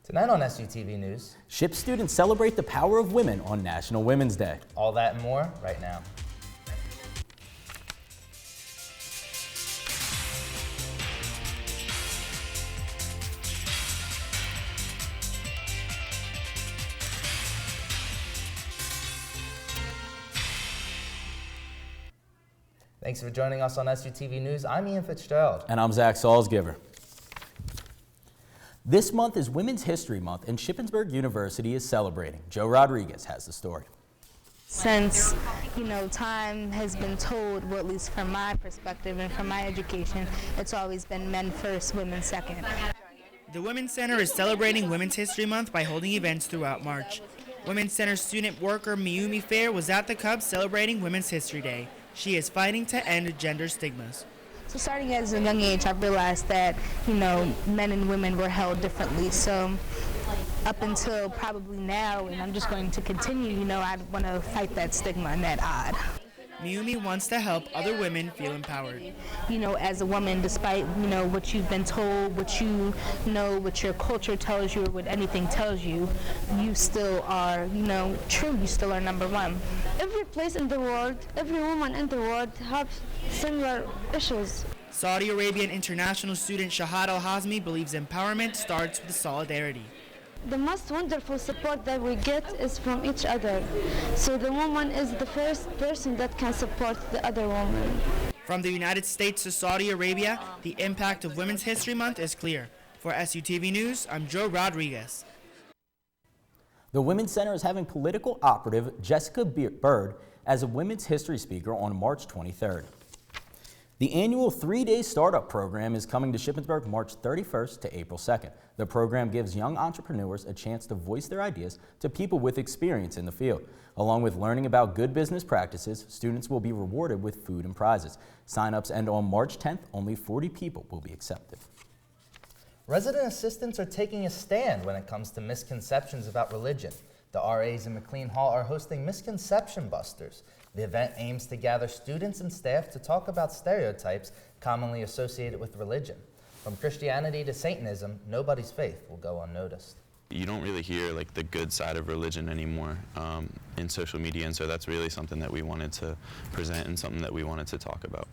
Tonight on SUTV News, SHIP students celebrate the power of women on National Women's Day. all that and more right now. Thanks for joining us on SUTV News. I'm Ian Fitzgerald. And I'm Zach Salzgiver. This month is Women's History Month, and Shippensburg University is celebrating. Joe Rodriguez has the story. Since, time has been told, well, at least from my perspective and from my education, it's always been men first, women second. The Women's Center is celebrating Women's History Month by holding events throughout March. Women's Center student worker Miyumi Fair was at the Cub celebrating Women's History Day. She is fighting to end gender stigmas. So starting at a young age, I realized that, men and women were held differently. So up until probably now, and I'm just going to continue, I want to fight that stigma and that odd. Miyumi wants to help other women feel empowered. As a woman, despite, what you've been told, what what your culture tells you or what anything tells you, you still are, true, you still are number one. Every place in the world, every woman in the world have similar issues. Saudi Arabian international student Shahad Al-Hazmi believes empowerment starts with solidarity. The most wonderful support that we get is from each other. So the woman is the first person that can support the other woman. From the United States to Saudi Arabia, the impact of Women's History Month is clear. For SUTV News, I'm Joe Rodriguez. The Women's Center is having political operative Jessica Bird as a women's history speaker on March 23rd. The annual 3-day startup program is coming to Shippensburg March 31st to April 2nd. The program gives young entrepreneurs a chance to voice their ideas to people with experience in the field. Along with learning about good business practices, students will be rewarded with food and prizes. Sign-ups end on March 10th. Only 40 people will be accepted. Resident assistants are taking a stand when it comes to misconceptions about religion. The RAs in McLean Hall are hosting Misconception Busters. The event aims to gather students and staff to talk about stereotypes commonly associated with religion. From Christianity to Satanism, nobody's faith will go unnoticed. You don't really hear the good side of religion anymore in social media, and so that's really something that we wanted to present and something that we wanted to talk about.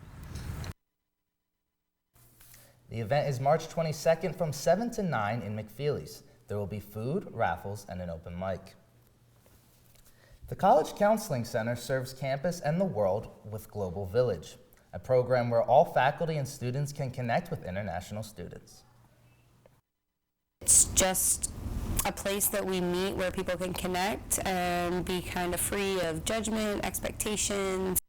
The event is March 22nd from 7 to 9 in McFeely's. There will be food, raffles, and an open mic. The College Counseling Center serves campus and the world with Global Village, a program where all faculty and students can connect with international students. It's just a place that we meet where people can connect and be kind of free of judgment, expectations.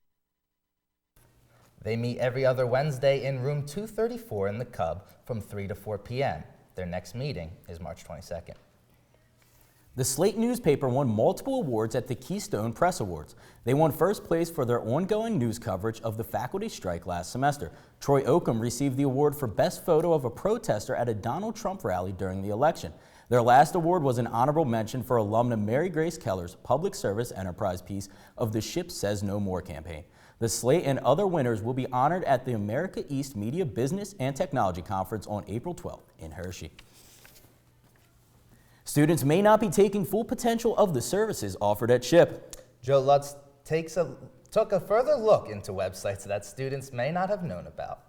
They meet every other Wednesday in room 234 in the Cub from 3 to 4 p.m. Their next meeting is March 22nd. The Slate newspaper won multiple awards at the Keystone Press Awards. They won first place for their ongoing news coverage of the faculty strike last semester. Troy Oakham received the award for best photo of a protester at a Donald Trump rally during the election. Their last award was an honorable mention for alumna Mary Grace Keller's public service enterprise piece of the SHIP Says No More campaign. The Slate and other winners will be honored at the America East Media Business and Technology Conference on April 12th in Hershey. Students may not be taking full potential of the services offered at SHIP. Joe Lutz took a further look into websites that students may not have known about.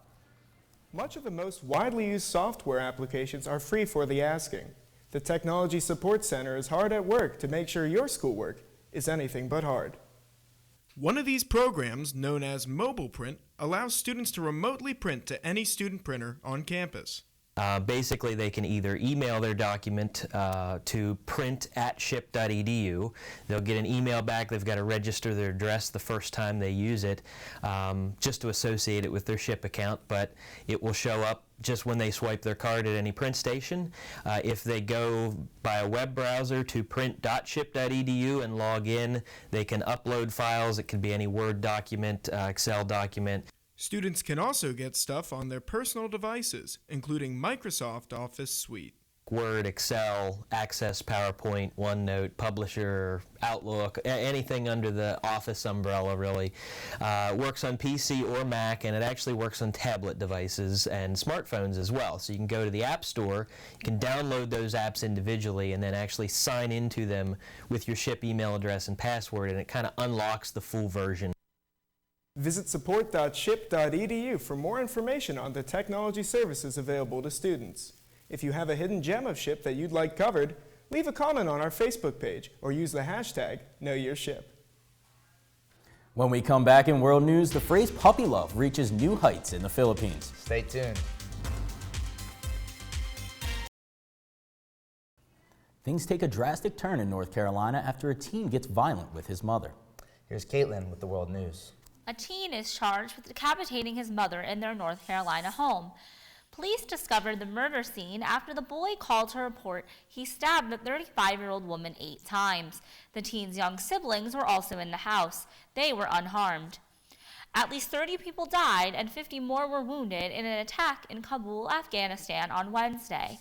Much of the most widely used software applications are free for the asking. The Technology Support Center is hard at work to make sure your schoolwork is anything but hard. One of these programs, known as Mobile Print, allows students to remotely print to any student printer on campus. Basically, they can either email their document to print@ship.edu. They'll get an email back. They've got to register their address the first time they use it, just to associate it with their SHIP account, but it will show up just when they swipe their card at any print station. If they go by a web browser to print.ship.edu and log in, they can upload files. It could be any Word document, Excel document. Students can also get stuff on their personal devices, including Microsoft Office Suite. Word, Excel, Access, PowerPoint, OneNote, Publisher, Outlook, anything under the Office umbrella really. Works on PC or Mac, and it actually works on tablet devices and smartphones as well. So you can go to the App Store, you can download those apps individually, and then actually sign into them with your SHIP email address and password, and it kind of unlocks the full version. Visit support.ship.edu for more information on the technology services available to students. If you have a hidden gem of SHIP that you'd like covered, leave a comment on our Facebook page or use the hashtag KnowYourShip. When we come back in world news, the phrase puppy love reaches new heights in the Philippines. Stay tuned. Things take a drastic turn in North Carolina after a teen gets violent with his mother. Here's Caitlin with the world news. A teen is charged with decapitating his mother in their North Carolina home. Police discovered the murder scene after the boy called to report he stabbed the 35-year-old woman 8 times. The teen's young siblings were also in the house. They were unharmed. At least 30 people died and 50 more were wounded in an attack in Kabul, Afghanistan on Wednesday.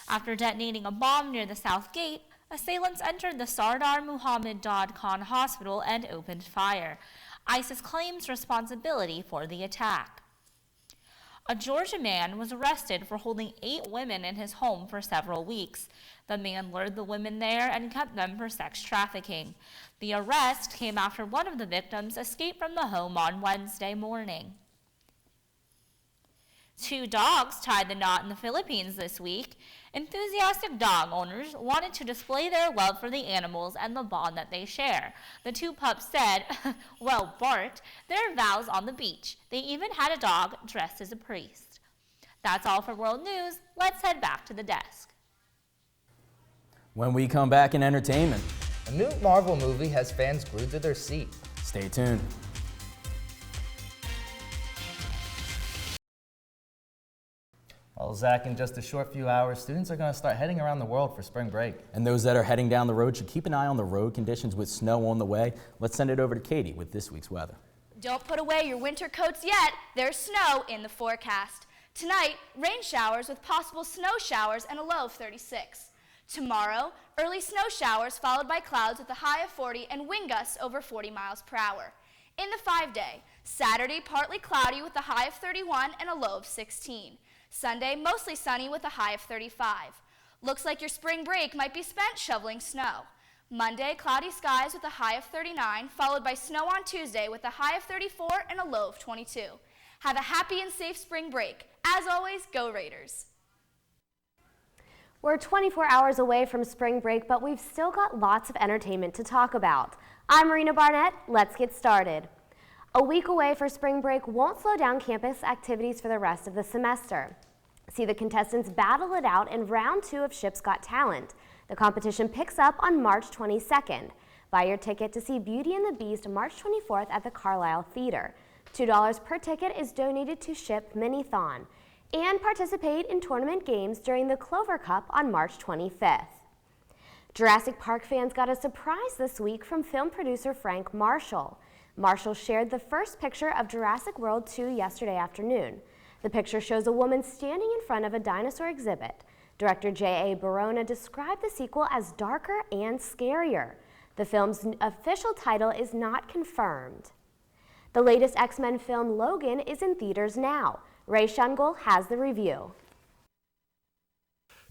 After detonating a bomb near the South Gate, assailants entered the Sardar Muhammad Dad Khan Hospital and opened fire. ISIS claims responsibility for the attack. A Georgia man was arrested for holding 8 women in his home for several weeks. The man lured the women there and kept them for sex trafficking. The arrest came after one of the victims escaped from the home on Wednesday morning. 2 dogs tied the knot in the Philippines this week. Enthusiastic dog owners wanted to display their love for the animals and the bond that they share. The 2 pups said, well, barked, their vows on the beach. They even had a dog dressed as a priest. That's all for World News. Let's head back to the desk. When we come back in entertainment, A new Marvel movie has fans glued to their seat. Stay tuned. Well, Zach, in just a short few hours, students are going to start heading around the world for spring break. And those that are heading down the road should keep an eye on the road conditions with snow on the way. Let's send it over to Katie with this week's weather. Don't put away your winter coats yet. There's snow in the forecast. Tonight, rain showers with possible snow showers and a low of 36. Tomorrow, early snow showers followed by clouds with a high of 40 and wind gusts over 40 miles per hour. In the 5-day, Saturday, partly cloudy with a high of 31 and a low of 16. Sunday, mostly sunny with a high of 35. Looks like your spring break might be spent shoveling snow. Monday, cloudy skies with a high of 39, followed by snow on Tuesday with a high of 34 and a low of 22. Have a happy and safe spring break. As always, go Raiders. We're 24 hours away from spring break, but we've still got lots of entertainment to talk about. I'm Marina Barnett. Let's get started. A week away for spring break won't slow down campus activities for the rest of the semester. See the contestants battle it out in round 2 of SHIP's Got Talent. The competition picks up on March 22nd. Buy your ticket to see Beauty and the Beast March 24th at the Carlisle Theater. $2 per ticket is donated to SHIP Minithon. And participate in tournament games during the Clover Cup on March 25th. Jurassic Park fans got a surprise this week from film producer Frank Marshall. Marshall shared the first picture of Jurassic World 2 yesterday afternoon. The picture shows a woman standing in front of a dinosaur exhibit. Director J.A. Barona described the sequel as darker and scarier. The film's official title is not confirmed. The latest X-Men film, Logan, is in theaters now. Ray Shungel has the review.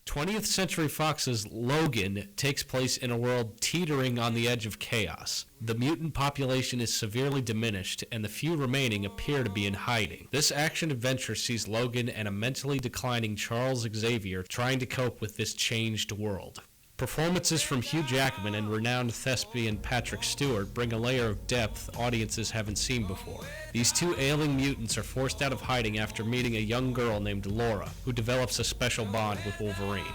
20th Century Fox's Logan takes place in a world teetering on the edge of chaos. The mutant population is severely diminished, and the few remaining appear to be in hiding. This action-adventure sees Logan and a mentally declining Charles Xavier trying to cope with this changed world. Performances from Hugh Jackman and renowned thespian Patrick Stewart bring a layer of depth audiences haven't seen before. These 2 ailing mutants are forced out of hiding after meeting a young girl named Laura, who develops a special bond with Wolverine.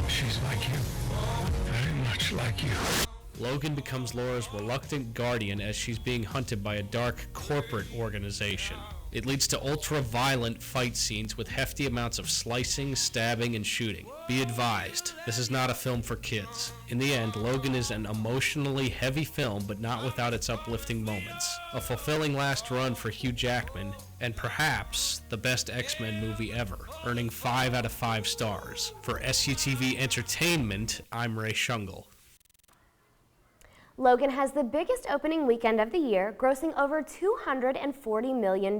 She's like you. Very much like you. Logan becomes Laura's reluctant guardian as she's being hunted by a dark corporate organization. It leads to ultra-violent fight scenes with hefty amounts of slicing, stabbing, and shooting. Be advised, this is not a film for kids. In the end, Logan is an emotionally heavy film, but not without its uplifting moments. A fulfilling last run for Hugh Jackman, and perhaps the best X-Men movie ever, earning 5 out of 5 stars. For SUTV Entertainment, I'm Ray Shungle. Logan has the biggest opening weekend of the year, grossing over $240 million.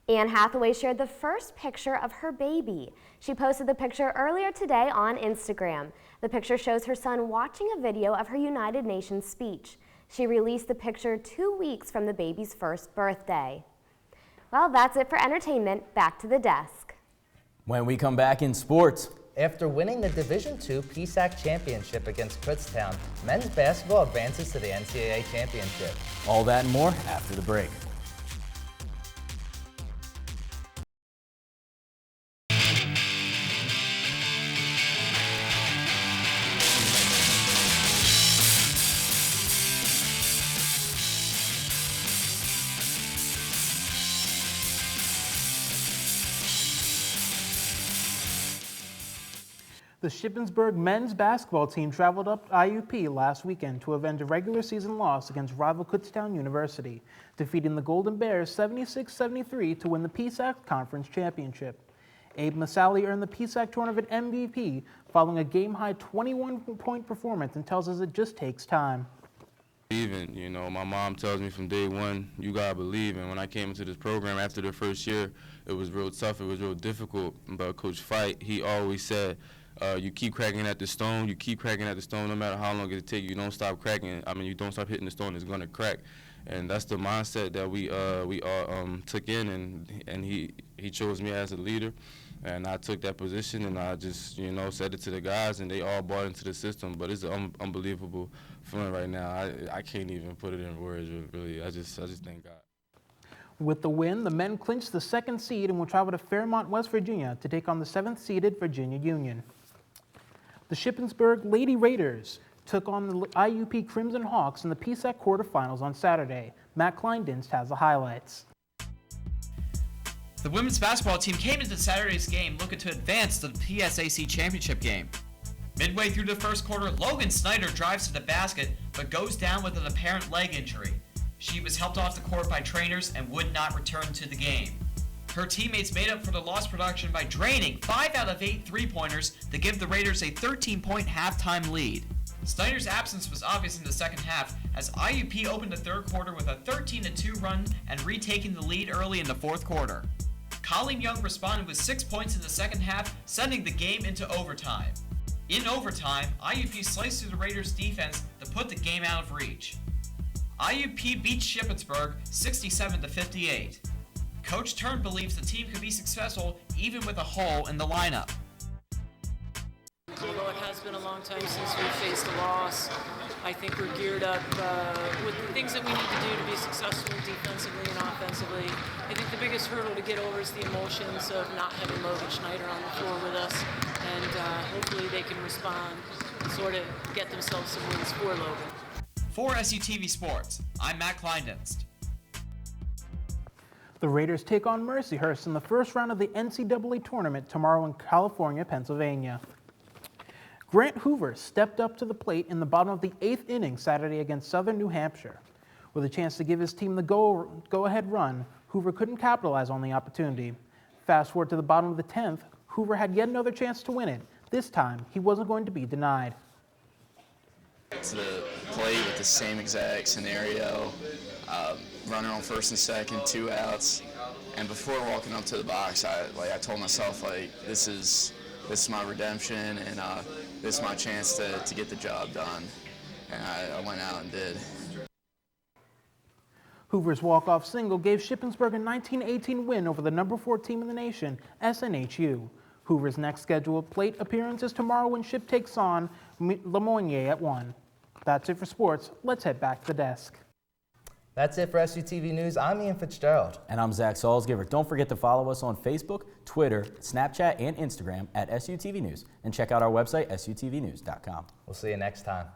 Anne Hathaway shared the first picture of her baby. She posted the picture earlier today on Instagram. The picture shows her son watching a video of her United Nations speech. She released the picture 2 weeks from the baby's first birthday. Well, that's it for entertainment. Back to the desk. When we come back in sports. After winning the Division II PSAC championship against Kutztown, men's basketball advances to the NCAA championship. All that and more after the break. The Shippensburg men's basketball team traveled up IUP last weekend to avenge a regular season loss against rival Kutztown University, defeating the Golden Bears 76-73 to win the PSAC Conference Championship. Abe Masali earned the PSAC tournament MVP following a game-high 21-point performance and tells us it just takes time. Even, you know, my mom tells me from day one, you gotta believe. And when I came into this program after the first year, it was real tough, it was real difficult. But Coach Fight, he always said, you keep cracking at the stone, you keep cracking at the stone, no matter how long it takes, you don't stop cracking. I mean, you don't stop hitting the stone, it's gonna crack. And that's the mindset that we all took in, and he chose me as a leader. And I took that position, and I just, you know, said it to the guys, and they all bought into the system. But it's an unbelievable feeling right now. I can't even put it in words, really. I just thank God. With the win, the men clinched the 2nd seed and will travel to Fairmont, West Virginia to take on the 7th-seeded Virginia Union. The Shippensburg Lady Raiders took on the IUP Crimson Hawks in the PSAC quarterfinals on Saturday. Matt Kleindinst has the highlights. The women's basketball team came into Saturday's game looking to advance to the PSAC championship game. Midway through the first quarter, Logan Snyder drives to the basket but goes down with an apparent leg injury. She was helped off the court by trainers and would not return to the game. Her teammates made up for the lost production by draining 5 out of 8 three-pointers to give the Raiders a 13-point halftime lead. Snyder's absence was obvious in the second half as IUP opened the third quarter with a 13-2 run and retaking the lead early in the fourth quarter. Colleen Young responded with 6 points in the second half, sending the game into overtime. In overtime, IUP sliced through the Raiders' defense to put the game out of reach. IUP beat Shippensburg 67-58. Coach Tern believes the team could be successful even with a hole in the lineup. You know, it has been a long time since we've faced a loss. I think we're geared up with the things that we need to do to be successful defensively and offensively. I think the biggest hurdle to get over is the emotions of not having Logan Schneider on the floor with us, and hopefully they can respond and sort of get themselves some wins for Logan. For SUTV Sports, I'm Matt Kleindinst. The Raiders take on Mercyhurst in the first round of the NCAA tournament tomorrow in California, Pennsylvania. Grant Hoover stepped up to the plate in the bottom of the 8th inning Saturday against Southern New Hampshire. With a chance to give his team the go-ahead run, Hoover couldn't capitalize on the opportunity. Fast forward to the bottom of the 10th, Hoover had yet another chance to win it. This time, he wasn't going to be denied. To play with the same exact scenario, runner on first and second, 2 outs, and before walking up to the box, I told myself, this is my redemption, and this is my chance to get the job done, and I went out and did. Hoover's walk-off single gave Shippensburg a 19-18 win over the number 4 team in the nation, SNHU. Hoover's next scheduled plate appearance is tomorrow when Ship takes on Lemonnier at 1. That's it for sports. Let's head back to the desk. That's it for SUTV News. I'm Ian Fitzgerald. And I'm Zach Salzgiver. Don't forget to follow us on Facebook, Twitter, Snapchat, and Instagram at SUTV News. And check out our website, SUTVnews.com. We'll see you next time.